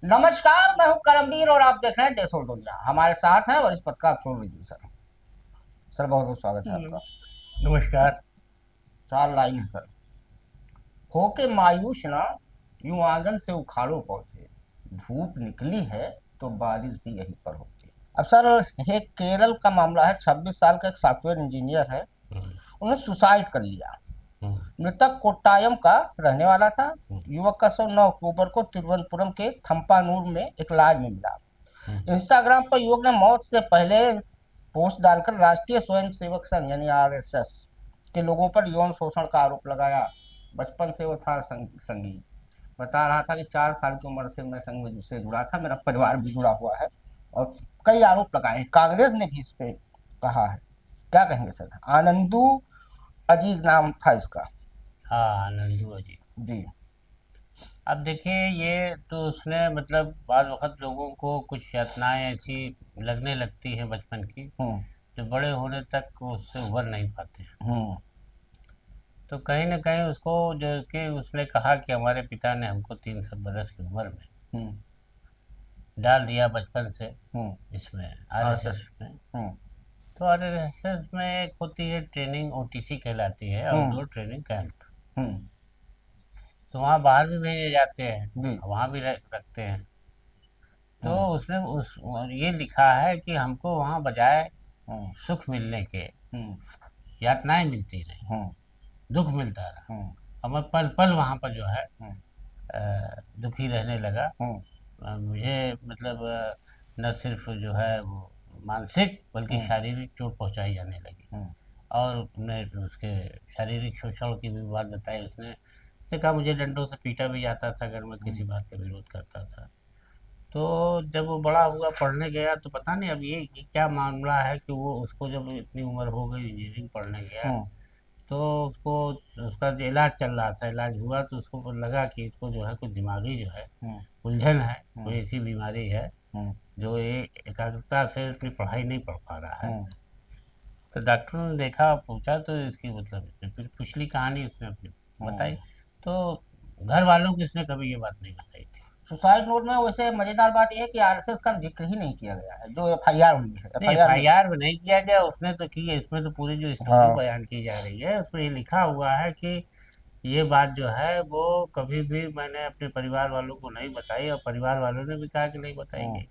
नमस्कार, मैं हूं करमवीर और आप देख रहे हैं देश और दुनिया। हमारे साथ हैं वरिष्ठ पत्रकार अफसर रिजवी सर। सर, बहुत बहुत स्वागत है आपका। नमस्कार। चार लाइन है सर। होके मायूस ना, यूं आंगन से उखाड़ो पौधे, धूप निकली है तो बारिश भी यहीं पर होती है। अब सर, एक केरल का मामला है। 26 साल का एक सॉफ्टवेयर इंजीनियर है, हम्म, उन्होंने सुसाइड कर लिया। हम्म, मृतक कोट्टायम का रहने वाला था। हम्म, युवक का शव 9 अक्टूबर को तिरुवनंतपुरम के थम्पानूर में एक लॉज में मिला। हम्म, इंस्टाग्राम पर युवक ने मौत से पहले पोस्ट डालकर राष्ट्रीय स्वयंसेवक संघ यानी आरएसएस के लोगों पर यौन शोषण का आरोप लगाया। बचपन से वो था संगी। बता रहा था कि 4 साल की उम्र से मैं संघ में से जुड़ा था, मेरा परिवार भी जुड़ा हुआ है। और कई आरोप लगाए हैं, कांग्रेस ने भी इस पे कहा है। क्या कहेंगे सर? आनंदू अजीज नाम था इसका। हाँ, नंदू जी। जी। अब देखिए, ये तो उसने मतलब बाद वक़्त लोगों को कुछ यातनाएं ऐसी लगने लगती हैं बचपन की, हम्म। जो बड़े होने तक उससे उभर नहीं पाते हैं। हम्म। तो कहीं ना कहीं उसको जो कि उसने कहा कि हमारे पिता ने हमको 3 बरस की उम्र में हम्म। डाल दिया बचपन से हम्म। इसमें आरएसएस। आरएसएस में। हम्म। तो आरएसएस में एक होती है ट्रेनिंग, ओटीसी कहलाती है, hmm. Outdoor training camp. Hmm. तो वहाँ बाहर भी भेजे जाते हैं, जी। वहाँ भी रखते हैं। तो हम्म। उसने उस ये लिखा है कि हमको वहाँ बजाय हम्म। सुख मिलने के हम्म। यातनाएं मिलती रही, हम्म। दुख मिलता रहा। हम्म। और मैं पल पल वहाँ पर जो है हम्म। दुखी रहने लगा। हम्म। मुझे मतलब न सिर्फ जो है वो मानसिक बल्कि हम्म। शारीरिक चोट पहुँचाई जाने लगी। हम्म। और उसने उसके शारीरिक शोषण की भी बात बताई। उसने कहा मुझे डंडों से पीटा भी जाता था अगर मैं किसी हम्म। बात का विरोध करता था। तो जब वो बड़ा हुआ पढ़ने गया तो पता नहीं अब ये क्या मामला है कि वो उसको जब इतनी उम्र हो गई इंजीनियरिंग पढ़ने गया, हम्म। तो उसको उसका जो इलाज चल रहा था, इलाज हुआ तो उसको लगा कि इसको जो है कुछ दिमागी जो है हम्म। उलझन है, कोई हम्म। ऐसी बीमारी है हम्म। जो ये एकाग्रता से अपनी पढ़ाई नहीं पढ़ पा रहा है। हम्म। तो डॉक्टरों ने देखा, पूछा तो इसकी मतलब इसने फिर पिछली कहानी उसने अपनी बताई। हम्म। तो घर वालों को इसने कभी ये बात नहीं बताई थी। सुसाइड नोट में वैसे मजेदार बात यह है कि आरएसएस का जिक्र ही नहीं किया गया है। जो एफआईआर हुई है, नहीं, एफआईआर में। एफआईआर में नहीं किया गया, उसने तो की है। इसमें तो पूरी जो स्टोरी हाँ। बयान की जा रही है उसमें ये लिखा हुआ है कि ये बात जो है वो कभी भी मैंने अपने परिवार वालों को नहीं बताई, और परिवार वालों ने भी कहा कि नहीं हम्म। बताएंगे।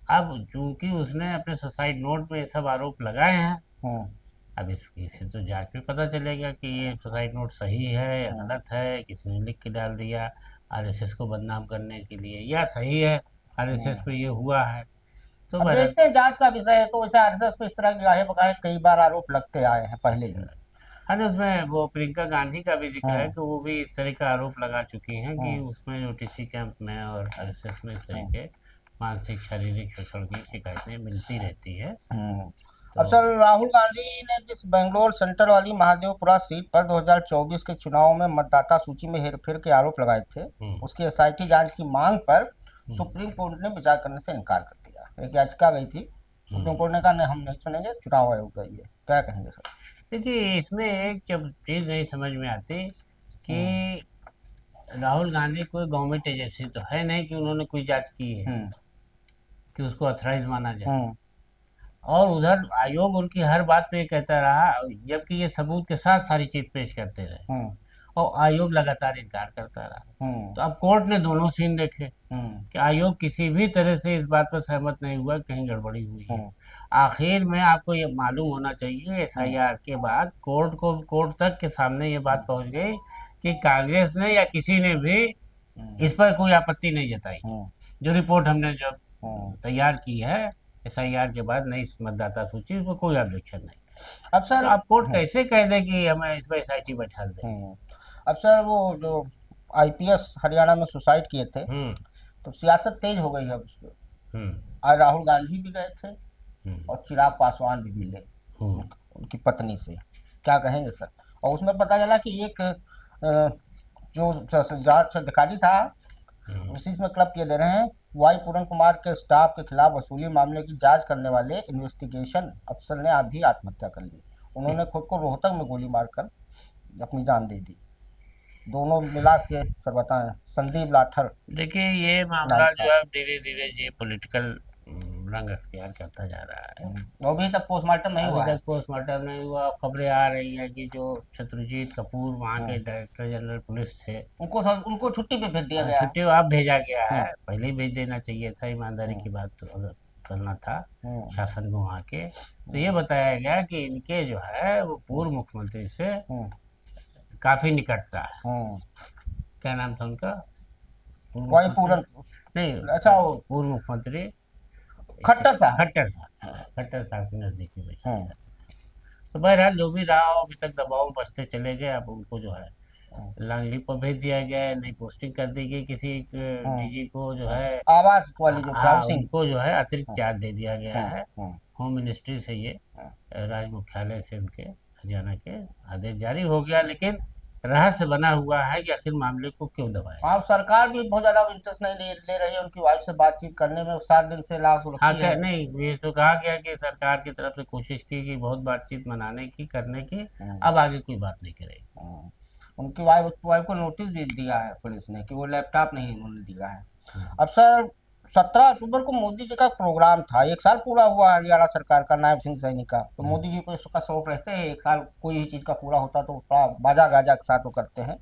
अब चूंकि उसने अपने सुसाइड नोट में ये सब आरोप लगाए हैं, हम्म। अब इससे तो जांच में पता चलेगा कि ये सुसाइड नोट सही है या हम्म। गलत है, किसी ने लिख के डाल दिया आरएसएस को बदनाम करने के लिए, या सही है आरएसएस हम्म। पे ये हुआ है। तो अब बहरहाल देखते हैं, जांच का विषय है। तो वैसे आरएसएस पे इस तरह के गाहे बगाहे कई बार आरोप लगते आए हैं पहले अच्छा। भी। हाँ, तो उसमें वो प्रियंका गांधी का भी जिक्र है हम्म। कि वो भी इस तरह का आरोप लगा चुकी हैं कि हम्म। उसमें ओटीसी कैंप में और आरएसएस में इस तरह हम्म। के मानसिक शारीरिक शोषण की शिकायतें मिलती रहती है। हम्म। अब तो सर, राहुल गांधी ने जिस बेंगलोर सेंटर वाली महादेवपुरा सीट पर 2024 के चुनाव में मतदाता सूची में हेरफेर के आरोप लगाए थे, हम्म, उसकी एसआईटी जांच की मांग पर हम्म, सुप्रीम कोर्ट ने विचार करने से इनकार कर दिया। एक याचिका गई थी, सुप्रीम हम्म। कोर्ट ने कहा नहीं, हम नहीं सुनेंगे, चुनाव आयोग का ये। क्या कहेंगे सर? देखिए, इसमें एक जब चीज़ नहीं समझ में आती हम्म। कि राहुल गांधी कोई गवर्नमेंट एजेंसी तो है नहीं कि उन्होंने कोई जांच की है हम्म। कि उसको अथराइज माना जाए। हम्म। और उधर आयोग उनकी हर बात पे ये कहता रहा, जबकि ये सबूत के साथ सारी चीज़ पेश करते रहे, हम्म। और आयोग लगातार इनकार करता रहा। हम्म। तो अब कोर्ट ने दोनों सीन देखे हम्म। कि आयोग किसी भी तरह से इस बात पर सहमत नहीं हुआ कि कहीं गड़बड़ी हुई है। हम्म। आखिर में आपको ये मालूम होना चाहिए, हम्म। एसआईआर के बाद कोर्ट तक के सामने ये बात पहुंच गई कि कांग्रेस ने या किसी ने भी हम्म। इस पर कोई आपत्ति नहीं जताई। हम्म। जो रिपोर्ट हमने जब हम्म। तैयार की है एसआईआर के बाद नई मतदाता सूची, उसमें कोई ऑब्जेक्शन नहीं। अब तो सर। आप कोर्ट हम्म। कैसे कह दें कि हमें इस पर एसआईटी बैठा दें। हम्म। अब सर, वो जो आईपीएस हरियाणा में सुसाइड किए थे, हम्म, तो सियासत तेज हो गई है अब उसपे। हम्म, आज राहुल गांधी भी गए थे हम्म, और चिराग पासवान भी मिले हम्म, उनकी पत्नी से। क्या कहेंगे सर? और उसमें पता चला कि एक जो जांच अधिकारी था, हम्म, उसी में क्लब किए दे रहे हैं, वाई पूरन कुमार के स्टाफ के खिलाफ वसूली मामले की जांच करने वाले इन्वेस्टिगेशन अफसर ने अभी आत्महत्या कर ली। उन्होंने खुद को रोहतक में गोली मारकर अपनी जान दे दी। दोनों मिला के सर बताएं। संदीप लाठर देखिए ये नाम मामला था। जो है धीरे धीरे ये पॉलिटिकल रंग अख्तियार करता जा रहा है। वो भी तक पोस्टमार्टम नहीं अभी हुआ है। तक पोस्टमार्टम नहीं हुआ, खबरें आ रही हैं कि जो शत्रुजीत कपूर वहाँ के हम्म, डायरेक्टर जनरल पुलिस थे, उनको छुट्टी पे भेज दिया गया है। छुट्टी आप भेजा गया है, हम्म, पहले ही भेज देना चाहिए था, ईमानदारी हम्म, की बात तो अगर करना था हम्म, शासन को वहाँ के। तो ये बताया गया कि इनके जो है वो पूर्व मुख्यमंत्री से हम्म, काफ़ी निकटता है। हम्म। क्या नाम था उनका? पूर्व वही मुख्यमंत्री पूरन। नहीं, अच्छा वो पूर्व मुख्यमंत्री खट्टर साहब। खट्टर साहब, खट्टर साहब के नज़दीकी में। हम्म, तो बहरहाल जो भी रहा हो, अभी तक दबाव में बचते चले गए, अब उनको जो है हम्म, लांगली पर भेज दिया गया है, नई पोस्टिंग कर दी गई किसी एक हम्म। डीजी को जो है। आवास वाली जो हाँ, हाउसिंग। उनको जो है अतिरिक्त हम्म, चार्ज दे दिया गया हम्म, है। हम्म, होम मिनिस्ट्री से ये हम्म। राज्य मुख्यालय से उनके हरियाणा के आदेश जारी हो गया, लेकिन रहस्य बना हुआ है कि आखिर मामले को क्यों दबाया। हाँ, सरकार भी बहुत ज्यादा इंटरेस्ट नहीं ले रही है उनकी वाइफ से बातचीत करने में। 7 दिन से लाश हाँ, सुरक्षी क्या है। नहीं, ये तो कहा गया कि सरकार की तरफ से कोशिश की कि बहुत बातचीत मनाने की, करने की, हम्म, अब आगे कोई बात नहीं करेगी। हम्म। उनकी वाइफ को नोटिस भी दिया है पुलिस ने कि वो लैपटॉप नहीं उन्होंने दिया है। अब सर 17 अक्टूबर को मोदी जी का प्रोग्राम था। 1 साल पूरा हुआ हरियाणा सरकार का, नायब सिंह सैनी का। तो मोदी जी को इसका शौक रहते हैं, 1 साल कोई भी चीज़ का पूरा होता तो थोड़ा बाजा गाजा के साथ वो करते हैं।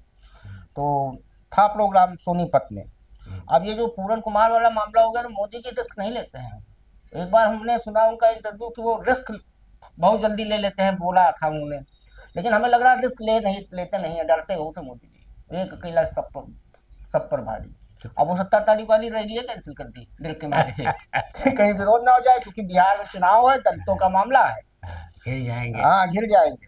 तो था प्रोग्राम सोनीपत में। अब ये जो पूरन कुमार वाला मामला हो गया तो मोदी जी रिस्क नहीं लेते हैं। एक बार हमने सुना उनका इंटरव्यू कि वो रिस्क बहुत जल्दी ले लेते हैं, बोला था उन्होंने। लेकिन हमें लग रहा है रिस्क लेते नहीं है, डरते हो थे मोदी जी। एक अकेला सब पर भारी। अब वो 17 तारीख वाली रैली है कैंसिल कर दी दिल के मारे कहीं विरोध ना हो जाए, क्योंकि बिहार में चुनाव है, दलितों का मामला है। घिर जाएंगे। हाँ, घिर जाएंगे।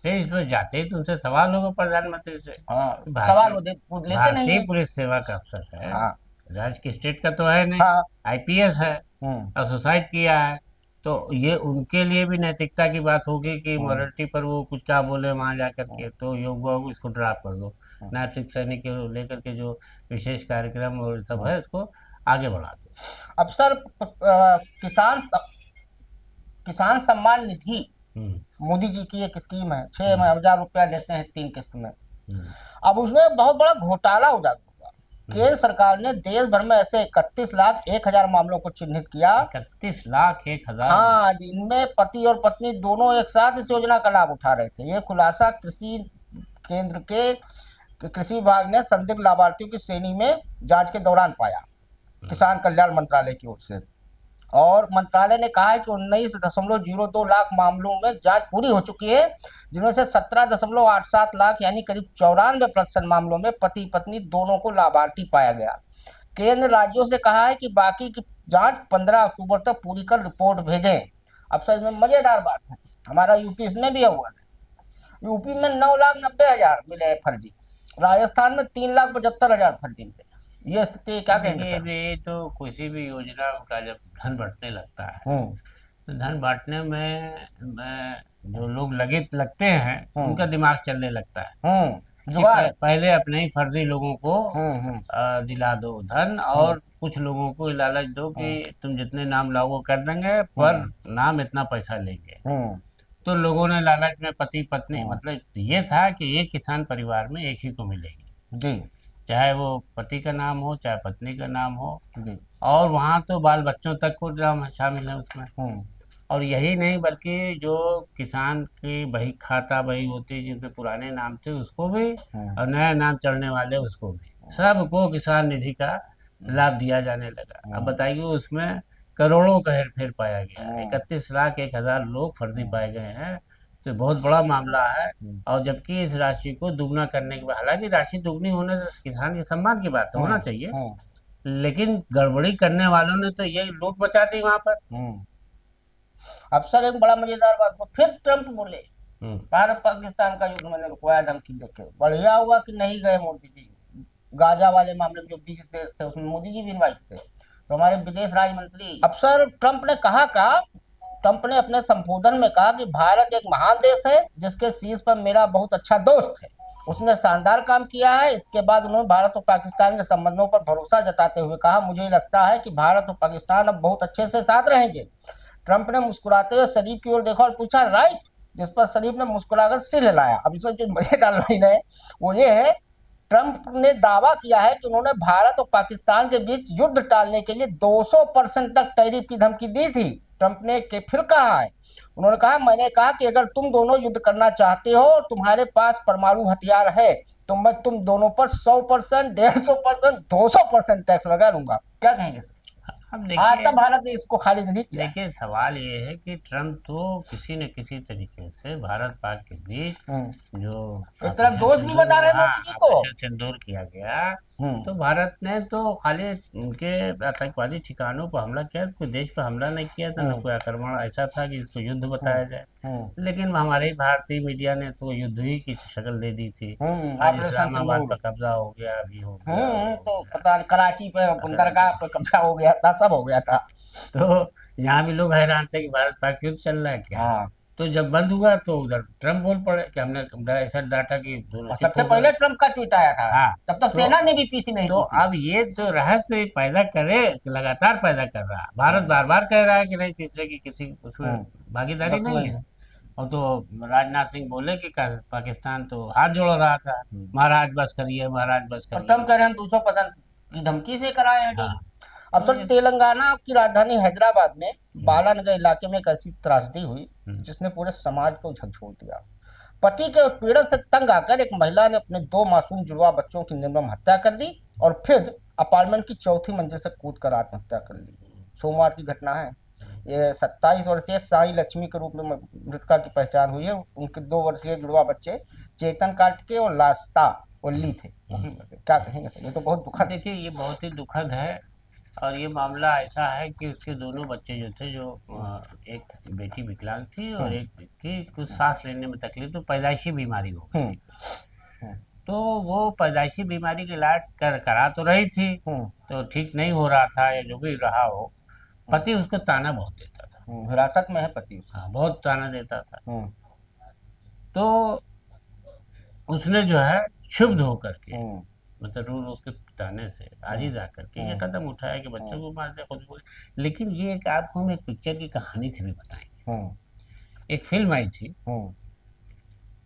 फिर इसमें जाते ही तुमसे सवाल होगा प्रधानमंत्री से। हाँ, सवाल भारतीय वो लेते नहीं भारतीय है। पुलिस सेवा का अफसर है, हाँ, राज्य की स्टेट का तो है नहीं, हाँ। आईपीएस है हम्म, और सुसाइड किया है। तो ये उनके लिए भी नैतिकता की बात होगी कि हम्म, मॉरलिटी पर वो कुछ क्या बोले वहां जा करके। हम्म, तो योग बाबू इसको ड्रॉप कर दो, हम्म, नायब सिंह सैनी के लेकर के जो विशेष कार्यक्रम और सब हम्म। है उसको आगे बढ़ा दो। अब सर किसान किसान सम्मान निधि हम्म, मोदी जी की एक स्कीम है। छह हम्म, हजार रुपया देते हैं 3 किस्त में। हम्म, अब उसमें बहुत बड़ा घोटाला उजागर हुआ। हम्म। केंद्र सरकार ने देश भर में ऐसे 31,01,000 मामलों को चिन्हित किया। 31,01,000। हाँ, जिनमें पति और पत्नी दोनों एक साथ इस योजना का लाभ उठा रहे थे। ये खुलासा केंद्र के कृषि विभाग ने संदिग्ध लाभार्थियों की श्रेणी में जांच के दौरान पाया, किसान कल्याण मंत्रालय की ओर से। और मंत्रालय ने कहा है कि 19.02 लाख मामलों में जांच पूरी हो चुकी है, जिनमें से 17.87 लाख यानी करीब 94% मामलों में पति पत्नी दोनों को लाभार्थी पाया गया। केंद्र राज्यों से कहा है कि बाकी की जांच 15 अक्टूबर तक पूरी कर रिपोर्ट भेजें। अब सर इसमें मजेदार बात है, हमारा यूपी इसमें भी हुआ है। यूपी में 9,90,000 मिले फर्जी, राजस्थान में 3,75,000 फर्जी मिले। ये स्थिति क्या कहेंगे देखिए सर? ये तो किसी भी योजना का जब धन बढ़ने लगता है हम्म, तो धन बांटने में जो लोग लगते हैं उनका दिमाग चलने लगता है कि जुगाड़। पहले अपने ही फर्जी लोगों को हम्म, हम्म, दिला दो धन, हम्म, और कुछ लोगों को लालच दो कि हम्म, तुम जितने नाम लाओ कर देंगे, पर नाम इतना पैसा लेंगे। हम्म, तो लोगों ने लालच में पति पत्नी, हम्म। मतलब ये था कि एक किसान परिवार में एक ही को मिलेगी, जी, चाहे वो पति का नाम हो चाहे पत्नी का नाम हो, जी। और वहाँ तो बाल बच्चों तक को नाम शामिल है उसमें। हम्म, और यही नहीं बल्कि जो किसान की बही खाता बही होती जिनके पुराने नाम थे उसको भी, और नया नाम चढ़ने वाले उसको भी, सबको किसान निधि का लाभ दिया जाने लगा। अब बताइए उसमें करोड़ों का हेरफेर पाया गया, 31,01,000 लोग फर्जी पाए गए हैं। तो बहुत बड़ा मामला है। और जबकि इस राशि को दुगना करने के बाद, हालांकि राशि दुगनी होने से किसान के सम्मान की बात है, होना चाहिए, लेकिन गड़बड़ी करने वालों ने तो ये लूट मचा दी वहां पर। अब सर एक बड़ा मजेदार बात को फिर ट्रम्प बोले, हम्म, भारत पाकिस्तान का युद्ध मैंने रुकवाया, धमकी देके। बढ़िया हुआ कि नहीं गए मोदी जी। गाजा वाले मामले में जो 20 देश थे उसमें मोदी जी भी इन्वाइट थे। तो हमारे विदेश राज्य मंत्री अब सर ट्रम्प ने अपने संबोधन में कहा कि भारत एक महान देश है जिसके शीर्ष पर मेरा बहुत अच्छा दोस्त है, उसने शानदार काम किया है। इसके बाद उन्होंने भारत और पाकिस्तान के संबंधों पर भरोसा जताते हुए कहा, मुझे लगता है कि भारत और पाकिस्तान अब बहुत अच्छे से साथ रहेंगे। ट्रंप ने मुस्कुराते हुए शरीफ की ओर देखा और पूछा, राइट, जिस पर शरीफ ने मुस्कुराकर सिर हिलाया। अब इसमें जो मजेदार लाइन है वो ये है ट्रंप ने दावा किया है कि उन्होंने भारत और पाकिस्तान के बीच युद्ध टालने के लिए 200% तक टैरिफ की धमकी दी थी। ट्रंप ने के फिर कहा है, उन्होंने कहा, मैंने कहा कि अगर तुम दोनों युद्ध करना चाहते हो और तुम्हारे पास परमाणु हथियार है तो मैं तुम दोनों पर 100%, 150%, 200% टैक्स लगा दूंगा। क्या कहेंगे सर? अब आज देखिए, तक भारत ने इसको खारिज नहीं किया। देखिए सवाल ये है कि ट्रम्प तो किसी न किसी तरीके से भारत पाक के बीच जो एक तरफ दोस्त भी बता रहे हैं मोदी जी को। ऑपरेशन सिंदूर किया गया, तो भारत ने तो खाली उनके आतंकवादी ठिकानों पर हमला किया, कोई देश पर हमला नहीं किया था, न कोई आक्रमण ऐसा था कि इसको युद्ध बताया जाए। लेकिन हमारे भारतीय मीडिया ने तो युद्ध ही की शक्ल दे दी थी। आज ऑपरेशन इस्लामाबाद सिंदूर। पर कब्जा हो गया, अभी हो गया, तो पता नहीं कराची पे बंदरगाह पे कब्जा हो गया था, सब हो गया था। तो यहाँ भी लोग हैरान थे कि भारत पाक युद्ध चल रहा है क्या। हाँ। तो जब बंद हुआ तो उधर ट्रम्प बोल पड़े कि हमने ऐसा डाटा कि दोनों और चुप सबसे हो गए। पहले ट्रंप का ट्वीट आया था। हाँ, तब तक तो सेना ने भी पीसी नहीं तो की थी। अब ये जो रहस्य पैदा करे, लगातार पैदा कर रहा है। भारत बार बार कह रहा है कि नहीं, तीसरे की किसी उसमें भागीदारी नहीं है। और तो राजनाथ सिंह बोले कि पाकिस्तान तो हाथ जोड़ रहा था, महाराज बस करिए, महाराज बस और करिए। ट्रंप कह रहे हैं हम 200% की धमकी से कराए हैं डील। हाँ, अब तो सर, ये तेलंगाना की राजधानी हैदराबाद में बालानगर इलाके में एक ऐसी त्रासदी हुई जिसने पूरे समाज को झकझोर दिया। पति के उत्पीड़न से तंग आकर एक महिला ने अपने 2 मासूम जुड़वा बच्चों की निर्मम हत्या कर दी और फिर अपार्टमेंट की चौथी मंजिल से कूदकर आत्महत्या कर ली। सोमवार की घटना है। ये 27 वर्षीय साई लक्ष्मी के रूप में मृतका की पहचान हुई है। उनके 2 वर्षीय जुड़वा बच्चे चेतन कार्तिकेय और लास्ता ओल्ली थे। क्या कहेंगे सर? ये तो बहुत दुखद है। देखिए, ये बहुत ही दुखद है। और ये मामला ऐसा है कि उसके दोनों बच्चे जो थे, जो एक बेटी विकलांग थी और एक की कुछ सांस लेने में तकलीफ, तो पैदाइशी बीमारी हो गई थी। तो वो पैदाइशी बीमारी का इलाज करा तो रही थी, तो ठीक नहीं हो रहा था या जो भी रहा हो। पति उसको ताना बहुत देता था। हिरासत में है पति। हाँ, बहुत ताना देता था। तो उसने जो है क्षुब्ध होकर के, मतलब रोज उसके ताने से आज ही जा करके ये कदम उठाया कि बच्चों को मार दे, खुद को। लेकिन ये एक आपको हम एक पिक्चर की कहानी से भी बताएंगे। एक फिल्म आई थी,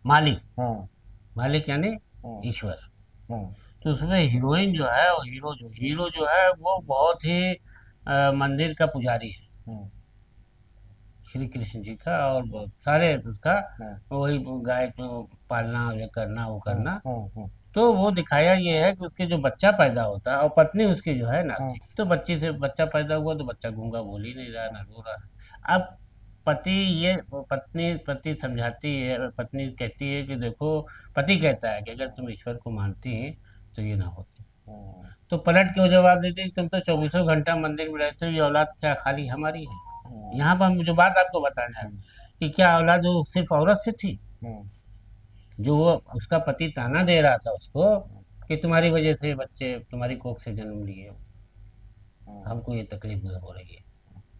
मालिक। मालिक यानी ईश्वर। तो उसमें हीरोइन जो है, वो हीरो जो है वो बहुत ही मंदिर का पुजारी है, श्री कृष्ण जी का, और सारे उसका वही गाय को पालना, ये करना, वो करना। तो वो दिखाया ये है कि उसके जो बच्चा पैदा होता है और पत्नी उसकी जो है नास्तिक, तो बच्ची से बच्चा पैदा हुआ तो बच्चा गूंगा, बोल ही नहीं रहा, ना रो रहा। अब पति समझाती है, पत्नी कहती है कि देखो, पति कहता है कि अगर तुम ईश्वर को मानती हैं तो ये ना होती। तो पलट के वो जवाब देती है, तुम तो 24 घंटा मंदिर में रहते हो, ये औलाद क्या खाली हमारी है? यहाँ पर हम जो बात आपको बताना है कि क्या औलाद वो सिर्फ औरत से थी? जो वो उसका पति ताना दे रहा था उसको कि तुम्हारी वजह से बच्चे तुम्हारी कोख से जन्म लिए, हमको ये तकलीफ हो रही है।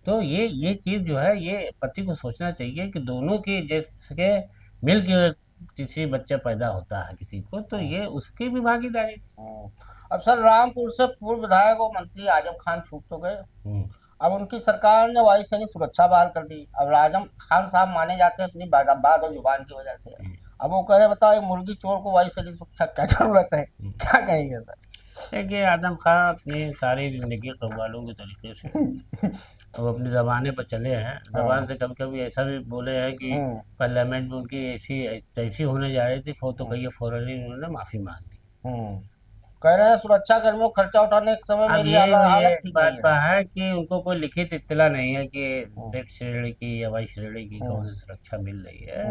तो ये चीज जो है, ये पति को सोचना चाहिए कि दोनों की जैसे मिल के किसी बच्चा पैदा होता है किसी को, तो ये उसकी भी भागीदारी थी। अब सर, रामपुर से पूर्व विधायक और मंत्री आजम खान छूट तो गए। अब उनकी सरकार ने वायुसेना सुरक्षा बहाल कर दी। अब आजम खान साहब माने जाते हैं अपनी बात और जुबान की वजह से। अब वो कह रहे, बताओ एक मुर्गी चोर को वायुसेना सुरक्षा क्या जरूरत है? क्या कहेंगे सर? देखिए, आजम खान अपनी सारी जिंदगी कव्वालों के तरीके से अब अपनी जबाने पर चले हैं। जबान से कभी कभी ऐसा भी बोले हैं कि पार्लियामेंट में उनकी ऐसी होने जा रही थी, तो कहिए फौरन ही उन्होंने माफी मांग ली। कह रहे हैं सुरक्षा कर्मियों को खर्चा उठाने के समय अब मेरी ये ठीक बात नहीं पर है कि उनको कोई लिखित इत्तला नहीं है कि जेड श्रेणी की या वाई श्रेणी की कौन सी सुरक्षा मिल रही है।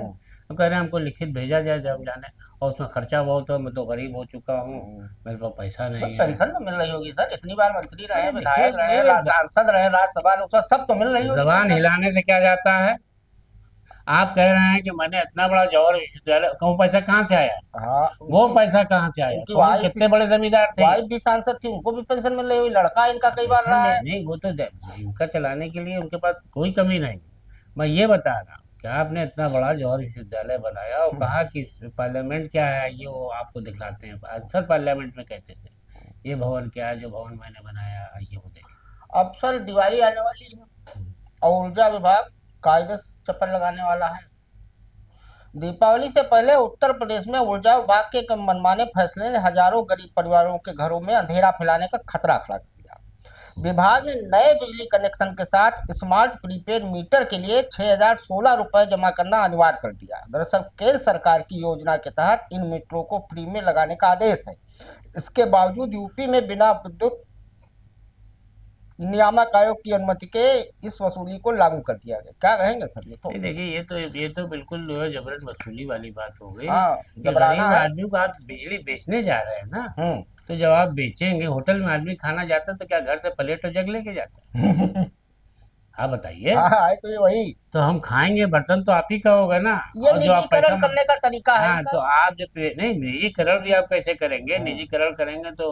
तो कह रहे हैं हमको लिखित भेजा जाए जब जाने, और उसमें खर्चा बहुत है, मैं तो गरीब हो चुका हूँ, मेरे पास पैसा नहीं है। पेंशन तो मिल रही होगी सर, इतनी बार मंत्री रहे, विधायक रहे, सांसद रहे, राज्यसभा लोकसभा, सब तो मिल रही होगी। जबान हिलाने से क्या जाता है? आप कह रहे हैं कि मैंने इतना बड़ा जौहर विश्वविद्यालय, वो पैसा कहाँ से आया? हाँ, वो पैसा कहाँ से आया? कौन, कितने बड़े जमींदार थे? वाइफ भी सांसद थी, उनको भी पेंशन मिल रही हुई, लड़का इनका कई बार रहा है। नहीं, वो तो इनका चलाने के लिए उनके पास कोई कमी नहीं। मैं ये बता रहा हूँ कि आपने इतना बड़ा जौहर विश्वविद्यालय बनाया और कहा कि पार्लियामेंट क्या है, ये वो आपको दिखलाते हैं। अक्सर पार्लियामेंट में कहते थे ये भवन क्या है, जो भवन मैंने बनाया, ये वो देखिए। अब सर, दिवाली आने वाली है और ऊर्जा विभाग कायदे से चप्पल लगाने वाला है। दीपावली से पहले उत्तर प्रदेश में ऊर्जा विभाग के एक मनमाने फैसले ने हजारों गरीब परिवारों के घरों में अंधेरा फैलाने का खतरा खड़ा कर दिया। विभाग ने नए बिजली कनेक्शन के साथ स्मार्ट प्रीपेड मीटर के लिए 6,016 रुपए जमा करना अनिवार्य कर दिया। दरअसल केंद्र सरकार की योजना के तहत इन मीटरों को फ्री में लगाने का आदेश है। इसके बावजूद यूपी में बिना विद्युत नियामक आयोग की अनुमति के इस वसूली को लागू कर दिया गया। क्या कहेंगे सर? ये तो नहीं देखिए, ये तो बिल्कुल जो है जबरन वसूली वाली बात हो गई हाँ, कि घबराना गरीब है। आदमी को आप बिजली बेचने जा रहे हैं ना, हम्म। तो जब आप बेचेंगे, होटल में आदमी खाना जाता है तो क्या घर से प्लेट और जग लेके जाता है? आप बताइए। हाँ, तो ये वही तो हम खाएंगे, बर्तन तो आप ही का होगा ना। ये और जो आप पैसा निजीकरण करने का तरीका है हाँ, इनका। तो आप जो नहीं, निजीकरण भी आप कैसे करेंगे? हाँ। निजीकरण करेंगे तो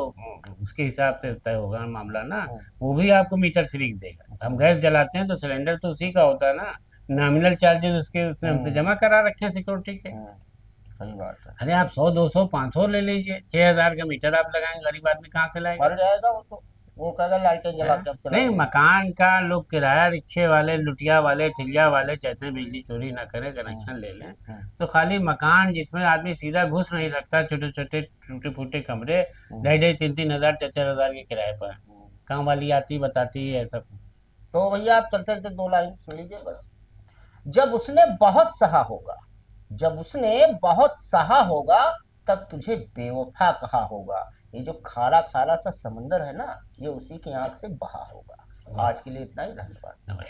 उसके हिसाब से तय होगा मामला ना। हाँ। वो भी आपको मीटर फ्री देगा। हम गैस जलाते हैं तो सिलेंडर तो उसी का होता है ना, नॉमिनल चार्जेस उसने हमसे जमा करा रखे हैं सिक्योरिटी के। सही बात है। अरे आप 100, 200, 500 ले लीजिए, 6,000 का मीटर आप लगाएंगे, गरीब आदमी कहाँ से लाएगा? मर जाएगा वो तो। वो कहेगा लालटेन जला के अब नहीं, चलाएंगे। मकान का लोग किराया रिक्शे वाले, लुटिया वाले, ठिलिया वाले चाहते हैं बिजली चोरी ना करें, कनेक्शन ले लें। तो खाली मकान जिसमें आदमी सीधा घुस नहीं सकता, छोटे छोटे टूटे फूटे कमरे, 2,500, 3,000, 3,000, 4,000, 4,000 के किराए पर काम वाली आती बताती है सब। तो भैया आप चलते चलते 2 लाइन सुन लीजिए बस। जब उसने बहुत सहा होगा, जब उसने बहुत सहा होगा, तब तुझे बेवफा कहा होगा। ये जो खारा खारा सा समंदर है ना, ये उसी की आंख से बहा होगा। आज के लिए इतना ही, धन्यवाद। नमस्कार।